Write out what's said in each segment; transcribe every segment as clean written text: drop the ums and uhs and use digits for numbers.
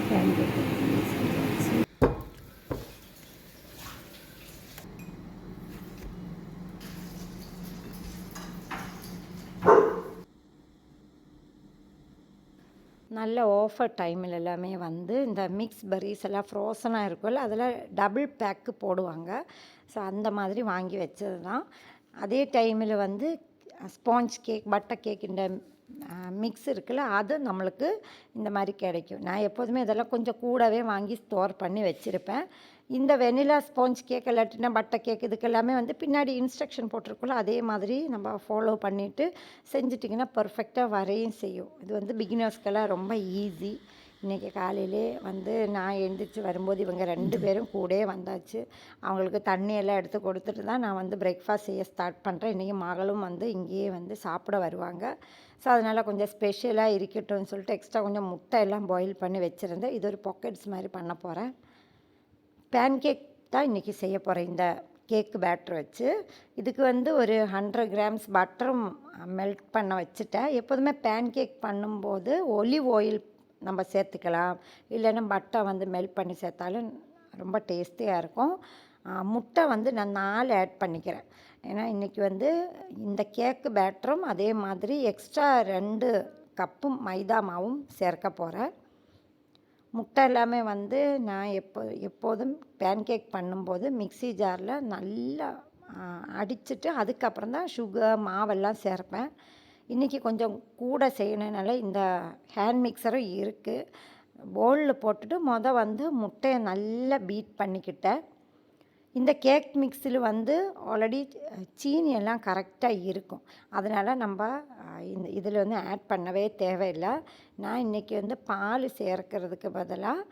Pan cake செஞ்சாச்சு. நல்ல offer டைமில் எல்லாமே வந்து இந்த மிக்ஸ் பெர்ரிஸ் எல்லாம் ஃப்ரோசனாக இருக்கும்ல, அதில் டபுள் பேக்கு போடுவாங்க. ஸோ அந்த மாதிரி வாங்கி வச்சது தான். அதே டைமில் வந்து ஸ்பாஞ்ச் கேக், பட்டர் கேக், இந்த மிக்ஸ் இருக்குல்ல, அது நம்மளுக்கு இந்த மாதிரி கிடைக்கும். நான் எப்போதுமே இதெல்லாம் கொஞ்சம் கூடவே வாங்கி ஸ்டோர் பண்ணி வச்சுருப்பேன். இந்த வெனிலா ஸ்பாஞ்ச் கேக் இல்லாட்டினா பட்டர் கேக் இதுக்கெல்லாமே வந்து பின்னாடி இன்ஸ்ட்ரக்ஷன் போட்டிருக்கோம்ல, அதே மாதிரி நம்ம ஃபாலோ பண்ணிவிட்டு செஞ்சிட்டிங்கன்னா பர்ஃபெக்டாக வரையும் செய்யும். இது வந்து பிகினர்ஸ்க்கெல்லாம் ரொம்ப ஈஸி. இன்றைக்கி காலையிலே வந்து நான் எழுந்திரிச்சு வரும்போது இவங்க 2 பேரும் கூடயே வந்தாச்சு. அவங்களுக்கு தண்ணியெல்லாம் எடுத்து கொடுத்துட்டு தான் நான் வந்து பிரேக்ஃபாஸ்ட் செய்ய ஸ்டார்ட் பண்ணுறேன். இன்றைக்கி மகளும் வந்து இங்கேயே வந்து சாப்பிட வருவாங்க. ஸோ அதனால் கொஞ்சம் ஸ்பெஷலாக இருக்கட்டும்னு சொல்லிட்டு எக்ஸ்ட்ரா கொஞ்சம் முட்டை எல்லாம் பாயில் பண்ணி வச்சுருந்தேன். இது ஒரு பாக்கெட்ஸ் மாதிரி பண்ண போகிறேன். பேன் கேக் தான் இன்றைக்கி செய்ய போகிறேன். இந்த கேக்கு பேட்டர் வச்சு இதுக்கு வந்து ஒரு 100 கிராம்ஸ் பட்டரும் மெல்ட் பண்ண வச்சுட்டேன். எப்போதுமே பேன் கேக் பண்ணும்போது ஒலிவ் ஆயில் நம்ம சேர்த்துக்கலாம், இல்லைன்னா பட்டர் வந்து மெல்ட் பண்ணி சேர்த்தாலும் ரொம்ப டேஸ்டியாக இருக்கும். முட்டை வந்து நான் 4 ஆட் பண்ணிக்கிறேன். ஏன்னா இன்றைக்கி வந்து இந்த கேக்கு பேட்டரும் அதே மாதிரி எக்ஸ்ட்ரா 2 கப்பு மைதா மாவும் சேர்க்க போகிறேன். முட்டை எல்லாமே வந்து நான் எப்போதும் பேன் கேக் பண்ணும்போது மிக்ஸி ஜாரில் நல்லா அடிச்சுட்டு அதுக்கப்புறம் தான் சுகர் மாவெல்லாம் சேர்ப்பேன். இன்றைக்கி கொஞ்சம் கூட செய்யணுனால இந்த ஹேண்ட் மிக்சரும் இருக்குது. பவுலில் போட்டுட்டு வந்து முட்டையை நல்லா பீட் பண்ணிக்கிட்டேன். இந்த கேக் மிக்ஸில் வந்து ஆல்ரெடி சீனி எல்லாம் கரெக்டாக இருக்கும். அதனால் நம்ம இதில் வந்து ஆட் பண்ணவே தேவையில்லை. நான் இன்றைக்கி வந்து பால் சேர்க்கிறதுக்கு பதிலாக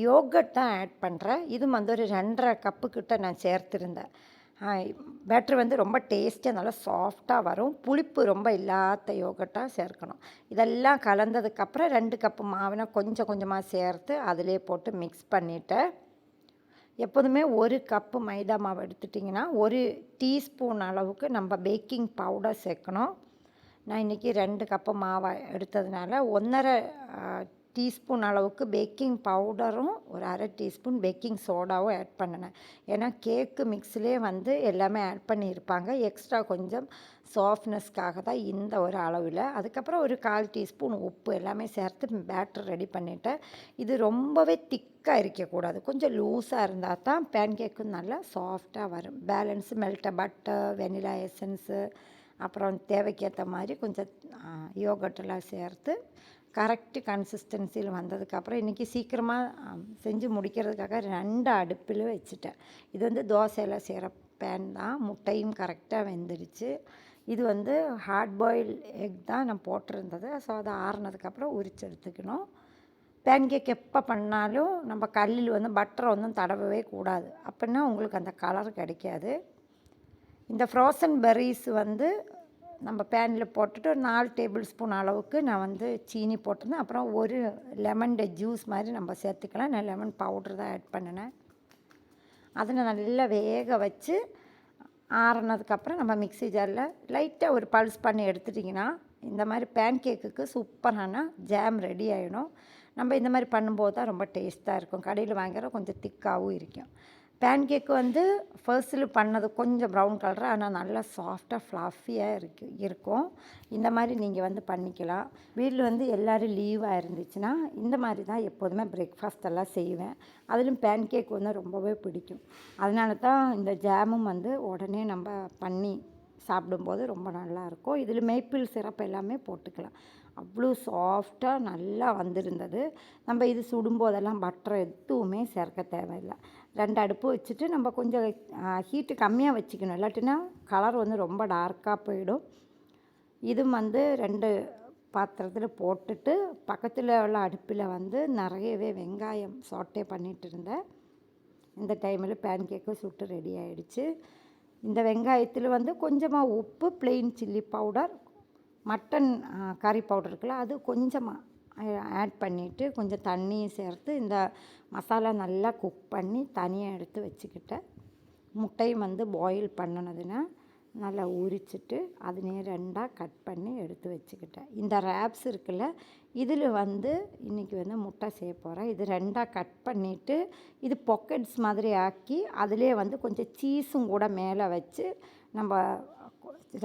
யோகட் தான் ஆட் பண்ணுறேன். இது வந்து ஒரு 2.5 கப்பு கிட்ட நான் சேர்த்துருந்தேன். பேட்டர் வந்து ரொம்ப டேஸ்ட்டாக நல்லா சாஃப்டாக வரும். புளிப்பு ரொம்ப இல்லாத யோகட்டாக சேர்க்கணும். இதெல்லாம் கலந்ததுக்கப்புறம் 2 கப்பு மாவினை கொஞ்சம் கொஞ்சமாக சேர்த்து அதிலே போட்டு மிக்ஸ் பண்ணிவிட்டேன். எப்போதுமே 1 கப்பு மைதா மாவு எடுத்துட்டிங்கன்னா 1 டீஸ்பூன் அளவுக்கு நம்ம பேக்கிங் பவுடர் சேர்க்கணும். நான் இன்றைக்கி 2 கப்பு மாவை எடுத்ததுனால 1.5 டீஸ்பூன் அளவுக்கு பேக்கிங் பவுடரும் ஒரு 1/2 டீஸ்பூன் பேக்கிங் சோடாவும் ஆட் பண்ணினேன். ஏன்னா கேக்கு மிக்ஸ்லேயே வந்து எல்லாமே ஆட் பண்ணியிருப்பாங்க. எக்ஸ்ட்ரா கொஞ்சம் சாஃப்ட்னஸ்க்காக தான் இந்த ஒரு அளவில். அதுக்கப்புறம் ஒரு 1/4 டீஸ்பூன் உப்பு எல்லாமே சேர்த்து பேட்டர் ரெடி பண்ணிவிட்டேன். இது ரொம்பவே திக்காக இருக்கக்கூடாது, கொஞ்சம் லூஸாக இருந்தால் தான் பேன் கேக்கும் நல்லா சாஃப்டாக வரும். பேலன்ஸு மெல்ட்ட பட்டர், வெனிலா எசன்ஸு, அப்புறம் தேவைக்கேற்ற மாதிரி கொஞ்சம் யோகட்டெல்லாம் சேர்த்து கரெக்டு கன்சிஸ்டன்சியில் வந்ததுக்கப்புறம் இன்றைக்கி சீக்கிரமாக செஞ்சு முடிக்கிறதுக்காக 2 அடுப்பில் வச்சுட்டேன். இது வந்து தோசையில் செய்கிற பேன் தான். முட்டையும் கரெக்டாக வெந்துடுச்சு. இது வந்து ஹார்ட் பாயில் எக் தான் நான் போட்டிருந்தது. ஸோ அதை ஆறுனதுக்கப்புறம் உரிச்சு எடுத்துக்கணும். பேன் கேக் எப்போ பண்ணாலும் நம்ம கல்லில் வந்து பட்டரை ஒன்றும் தடவவே கூடாது, அப்படின்னா உங்களுக்கு அந்த கலர் கிடைக்காது. இந்த ஃப்ரோசன் பெர்ரிஸ் வந்து நம்ம பேனில் போட்டுட்டு ஒரு 4 டேபிள் ஸ்பூன் அளவுக்கு நான் வந்து சீனி போட்டிருந்தேன். அப்புறம் ஒரு லெமன் ஜூஸ் மாதிரி நம்ம சேர்த்துக்கலாம். நான் லெமன் பவுட்ரு தான் ஆட் பண்ணினேன். அதை நல்லா வேக வச்சு ஆறுனதுக்கப்புறம் நம்ம மிக்ஸி ஜாரில் லைட்டாக ஒரு பல்ஸ் பண்ணி எடுத்துட்டிங்கன்னா இந்த மாதிரி பேன் கேக்குக்கு சூப்பரான ஜாம் ரெடி ஆகிடும். நம்ம இந்த மாதிரி பண்ணும்போது தான் ரொம்ப டேஸ்ட்டாக இருக்கும். கடையில் வாங்குகிற கொஞ்சம் திக்காகவும் இருக்கும். பேன் கேக்கு வந்து ஃபர்ஸ்ட்டில் பண்ணது கொஞ்சம் ப்ரௌன் கலராக, ஆனால் நல்லா சாஃப்டாக ஃப்ளஃபியாக இருக்கும். இந்த மாதிரி நீங்கள் வந்து பண்ணிக்கலாம். வீட்டில் வந்து எல்லோரும் லீவாக இருந்துச்சுன்னா இந்த மாதிரி தான் எப்போதுமே பிரேக்ஃபாஸ்ட் எல்லாம் செய்வேன். அதிலும் பேன் கேக் வந்து ரொம்பவே பிடிக்கும். அதனால தான் இந்த ஜாமும் வந்து உடனே நம்ம பண்ணி சாப்பிடும்போது ரொம்ப நல்லாயிருக்கும். இதில் மேப்பிள் சிரப் எல்லாமே போட்டுக்கலாம். அவ்வளோ சாஃப்டாக நல்லா வந்திருந்தது. நம்ம இது சுடும்போதெல்லாம் பட்டர் எதுவுமே சேர்க்க தேவையில்லை. 2 அடுப்பு வச்சுட்டு நம்ம கொஞ்சம் ஹீட்டு கம்மியாக வச்சுக்கணும், இல்லாட்டினா கலர் வந்து ரொம்ப டார்க்காக போயிடும். இதுவும் வந்து 2 பாத்திரத்தில் போட்டுட்டு பக்கத்தில் உள்ள அடுப்பில் வந்து நிறையவே வெங்காயம் சாட்டே பண்ணிகிட்டு இருந்தேன். இந்த டைமில் பேன் கேக்கு சுட்டு ரெடி ஆகிடுச்சு. இந்த வெங்காயத்தில் வந்து கொஞ்சமாக உப்பு, ப்ளெயின் சில்லி பவுடர், மட்டன் கறி பவுடர் இருக்குல்ல, அது கொஞ்சமாக ஆட் பண்ணிவிட்டு கொஞ்சம் தண்ணியும் சேர்த்து இந்த மசாலா நல்லா குக் பண்ணி தனியாக எடுத்து வச்சுக்கிட்டேன். முட்டையும் வந்து பாயில் பண்ணினதுன்னா நல்லா உரிச்சிட்டு அதுலேயே 2ஆக கட் பண்ணி எடுத்து வச்சுக்கிட்டேன். இந்த ரேப்ஸ் இருக்குல்ல, இதில் வந்து இன்றைக்கி வந்து முட்டை செய்ய போகிறேன். இது 2ஆக கட் பண்ணிவிட்டு இது பாக்கெட்ஸ் மாதிரி ஆக்கி அதிலே வந்து கொஞ்சம் சீஸும் கூட மேலே வச்சு நம்ம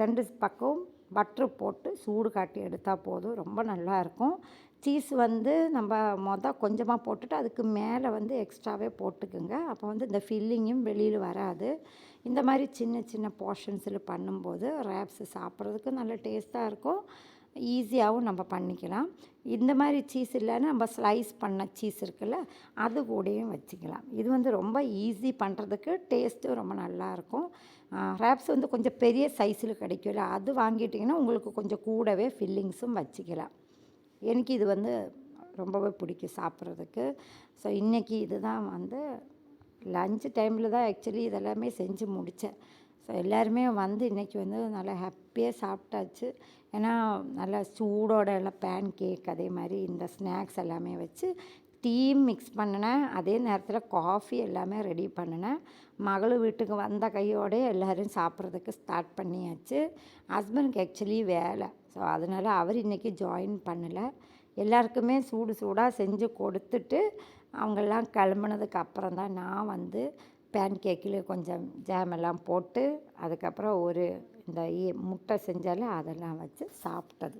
2 பக்கம் பட்ரு போட்டு சூடு காட்டி எடுத்தால் போதும். ரொம்ப நல்லாயிருக்கும். சீஸ் வந்து நம்ம கொஞ்சமாக போட்டுட்டு அதுக்கு மேலே வந்து எக்ஸ்ட்ராவே போட்டுக்குங்க. அப்போ வந்து இந்த ஃபில்லிங்கும் வெளியில் வராது. இந்த மாதிரி சின்ன சின்ன போர்ஷன்ஸில் பண்ணும்போது ரேப்ஸு சாப்பிட்றதுக்கு நல்ல டேஸ்ட்டாக இருக்கும். ஈஸியாகவும் நம்ம பண்ணிக்கலாம். இந்த மாதிரி சீஸ் இல்லைன்னா நம்ம ஸ்லைஸ் பண்ண சீஸ் இருக்குல்ல, அது கூடயும் வச்சுக்கலாம். இது வந்து ரொம்ப ஈஸி பண்ணுறதுக்கு, டேஸ்ட்டும் ரொம்ப நல்லாயிருக்கும். ரேப்ஸ் வந்து கொஞ்சம் பெரிய சைஸில் கிடைக்கும்ல, அது வாங்கிட்டிங்கன்னா உங்களுக்கு கொஞ்சம் கூடவே ஃபில்லிங்ஸும் வச்சுக்கலாம். எனக்கு இது வந்து ரொம்பவே பிடிக்கும் சாப்பிட்றதுக்கு. ஸோ இன்றைக்கி இதுதான் வந்து லஞ்ச் டைமில் தான் ஆக்சுவலி இதெல்லாமே செஞ்சு முடித்தேன். ஸோ எல்லாருமே வந்து இன்றைக்கி வந்து நல்லா ஹாப்பியாக சாப்பிட்டாச்சு. ஏன்னா நல்லா சூடோட எல்லாம் பேன் கேக் அதே மாதிரி இந்த ஸ்நாக்ஸ் எல்லாமே வச்சு டீயும் மிக்ஸ் பண்ணினேன். அதே நேரத்தில் காஃபி எல்லாமே ரெடி பண்ணினேன். மகள் வீட்டுக்கு வந்த கையோடே எல்லோரும் சாப்பிட்றதுக்கு ஸ்டார்ட் பண்ணியாச்சு. ஹஸ்பண்டுக்கு ஆக்சுவலி வேலை, ஸோ அதனால் அவர் இன்றைக்கி ஜாயின் பண்ணலை. எல்லாருக்குமே சூடு சூடாக செஞ்சு கொடுத்துட்டு அவங்கெல்லாம் கிளம்புனதுக்கு அப்புறம் தான் நான் வந்து பேன் கேக்கில் கொஞ்சம் ஜாம் எல்லாம் போட்டு அதுக்கப்புறம் ஒரு இந்த முட்டை செஞ்சாலே அதெல்லாம் வச்சு சாப்பிட்டது.